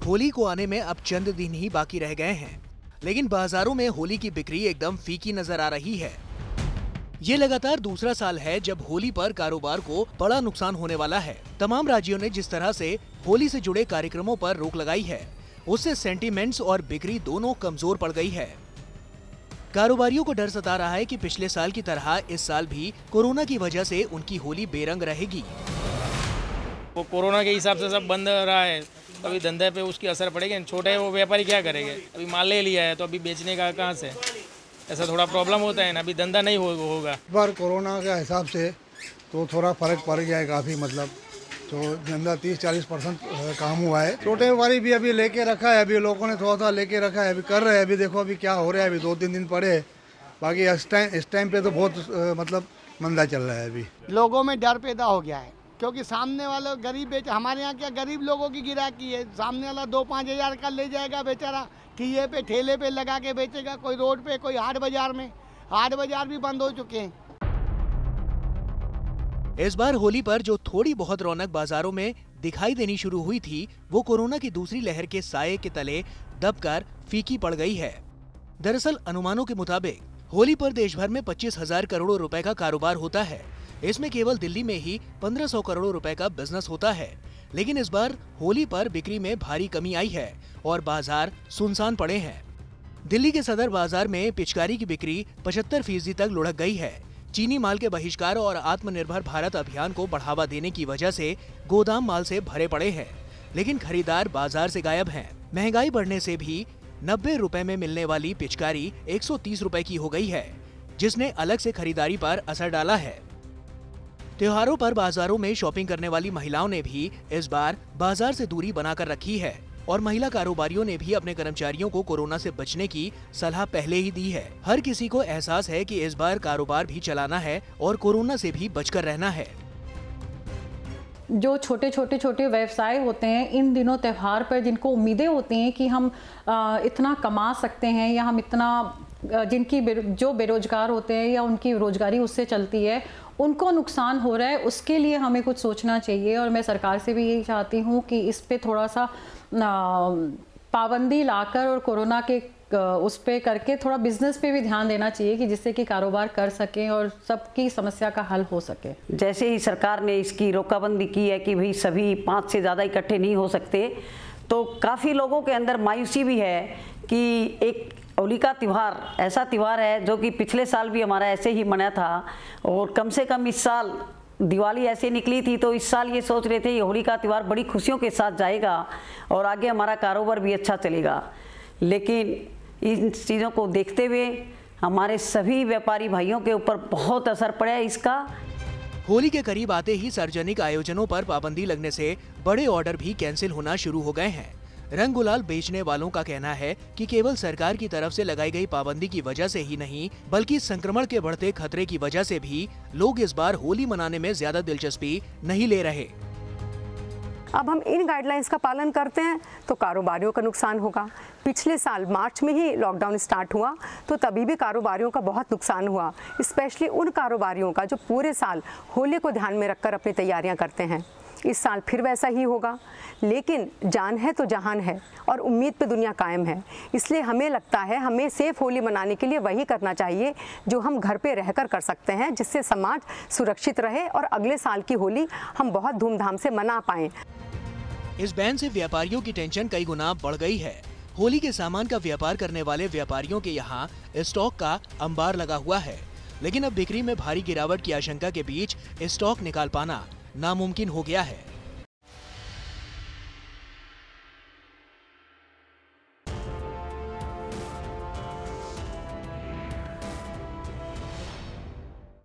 होली को आने में अब चंद दिन ही बाकी रह गए हैं, लेकिन बाजारों में होली की बिक्री एकदम फीकी नजर आ रही है। ये लगातार दूसरा साल है जब होली पर कारोबार को बड़ा नुकसान होने वाला है। तमाम राज्यों ने जिस तरह से होली से जुड़े कार्यक्रमों पर रोक लगाई है, उससे सेंटीमेंट्स और बिक्री दोनों कमजोर पड़ गई है। कारोबारियों को डर सता रहा है कि पिछले साल की तरह इस साल भी कोरोना की वजह से उनकी होली बेरंग रहेगी। वो कोरोना के हिसाब से सब बंद रहा है, तो अभी धंधे पे उसकी असर पड़ेगी। छोटे वो व्यापारी क्या करेंगे? अभी माल ले लिया है तो अभी बेचने का कहाँ से? ऐसा थोड़ा प्रॉब्लम होता है ना, अभी धंधा नहीं होगा। इस बार कोरोना के हिसाब से तो थोड़ा फर्क पड़ गया है काफ़ी, मतलब तो धंधा 30-40% काम हुआ है। छोटे व्यापारी भी अभी लेके रखा है, अभी लोगों ने थोड़ा लेके रखा है, अभी कर रहे हैं। अभी देखो अभी क्या हो रहा है, अभी 2-3 दिन पड़े। बाकी इस टाइम पे तो बहुत मतलब मंदा चल रहा है। अभी लोगों में डर पैदा हो गया है, क्योंकि सामने वाले गरीब हमारे यहाँ क्या गरीब लोगों की गिराकी है। सामने वाला 2-5 हज़ार का ले जाएगा बेचारा, ठिये पे ठेले पे लगा के बेचेगा, कोई रोड पे, कोई हाट बाजार में। हाट बाजार भी बंद हो चुके हैं। इस बार होली पर जो थोड़ी बहुत रौनक बाजारों में दिखाई देनी शुरू हुई थी, वो कोरोना की दूसरी लहर के साये के तले दबकर फीकी पड़ गई है। दरअसल अनुमानों के मुताबिक होली पर देश भर में 25,000 करोड़ रुपए का कारोबार होता है। इसमें केवल दिल्ली में ही 1,500 करोड़ रुपए का बिजनेस होता है। लेकिन इस बार होली पर बिक्री में भारी कमी आई है और बाजार सुनसान पड़े हैं। दिल्ली के सदर बाजार में पिचकारी की बिक्री 75% तक लुढ़क गई है। चीनी माल के बहिष्कार और आत्मनिर्भर भारत अभियान को बढ़ावा देने की वजह से गोदाम माल से भरे पड़े हैं, लेकिन खरीदार बाजार से गायब हैं। महंगाई बढ़ने से भी 90 रुपए में मिलने वाली पिचकारी 130 रुपए की हो गई है, जिसने अलग से खरीदारी पर असर डाला है। त्योहारों पर बाजारों में शॉपिंग करने वाली महिलाओं ने भी इस बार बाजार से दूरी बनाकर रखी है और महिला कारोबारियों ने भी अपने कर्मचारियों को कोरोना से बचने की सलाह पहले ही दी है। हर किसी को एहसास है कि इस बार कारोबार भी चलाना है और कोरोना से भी बचकर रहना है। जो छोटे व्यवसाय होते हैं इन दिनों त्योहार पर, जिनको उम्मीदें होती हैं कि हम इतना कमा सकते हैं या हम इतना, जिनकी जो बेरोजगार होते हैं या उनकी रोजगारी उससे चलती है, उनको नुकसान हो रहा है। उसके लिए हमें कुछ सोचना चाहिए और मैं सरकार से भी यही चाहती हूँ कि इस पे थोड़ा सा पाबंदी लाकर और कोरोना के उस पे करके थोड़ा बिजनेस पे भी ध्यान देना चाहिए कि जिससे कि कारोबार कर सकें और सबकी समस्या का हल हो सके। जैसे ही सरकार ने इसकी रोकाबंदी की है कि भाई सभी 5 से ज़्यादा इकट्ठे नहीं हो सकते, तो काफ़ी लोगों के अंदर मायूसी भी है कि एक होली का त्यौहार ऐसा त्यौहार है जो कि पिछले साल भी हमारा ऐसे ही मना था और कम से कम इस साल दिवाली ऐसे निकली थी, तो इस साल ये सोच रहे थे ये होली का त्यौहार बड़ी खुशियों के साथ जाएगा और आगे हमारा कारोबार भी अच्छा चलेगा। लेकिन इन चीज़ों को देखते हुए हमारे सभी व्यापारी भाइयों के ऊपर बहुत असर पड़ा है इसका। होली के करीब आते ही सार्वजनिक आयोजनों पर पाबंदी लगने से बड़े ऑर्डर भी कैंसिल होना शुरू हो गए हैं। रंग गुलाल बेचने वालों का कहना है कि केवल सरकार की तरफ से लगाई गई पाबंदी की वजह से ही नहीं, बल्कि संक्रमण के बढ़ते खतरे की वजह से भी लोग इस बार होली मनाने में ज्यादा दिलचस्पी नहीं ले रहे। अब हम इन गाइडलाइंस का पालन करते हैं तो कारोबारियों का नुकसान होगा। पिछले साल मार्च में ही लॉकडाउन स्टार्ट हुआ तो तभी भी कारोबारियों का बहुत नुकसान हुआ, स्पेशली उन कारोबारियों का जो पूरे साल होली को ध्यान में रखकर अपनी तैयारियां करते हैं। इस साल फिर वैसा ही होगा, लेकिन जान है तो जहान है और उम्मीद पे दुनिया कायम है। इसलिए हमें लगता है हमें सेफ होली मनाने के लिए वही करना चाहिए जो हम घर पे रहकर कर सकते हैं, जिससे समाज सुरक्षित रहे और अगले साल की होली हम बहुत धूमधाम से मना पाएं। इस बैन से व्यापारियों की टेंशन कई गुना बढ़ गई है। होली के सामान का व्यापार करने वाले व्यापारियों के यहाँ स्टॉक का अंबार लगा हुआ है, लेकिन अब बिक्री में भारी गिरावट की आशंका के बीच स्टॉक निकाल पाना नामुमकिन हो गया है।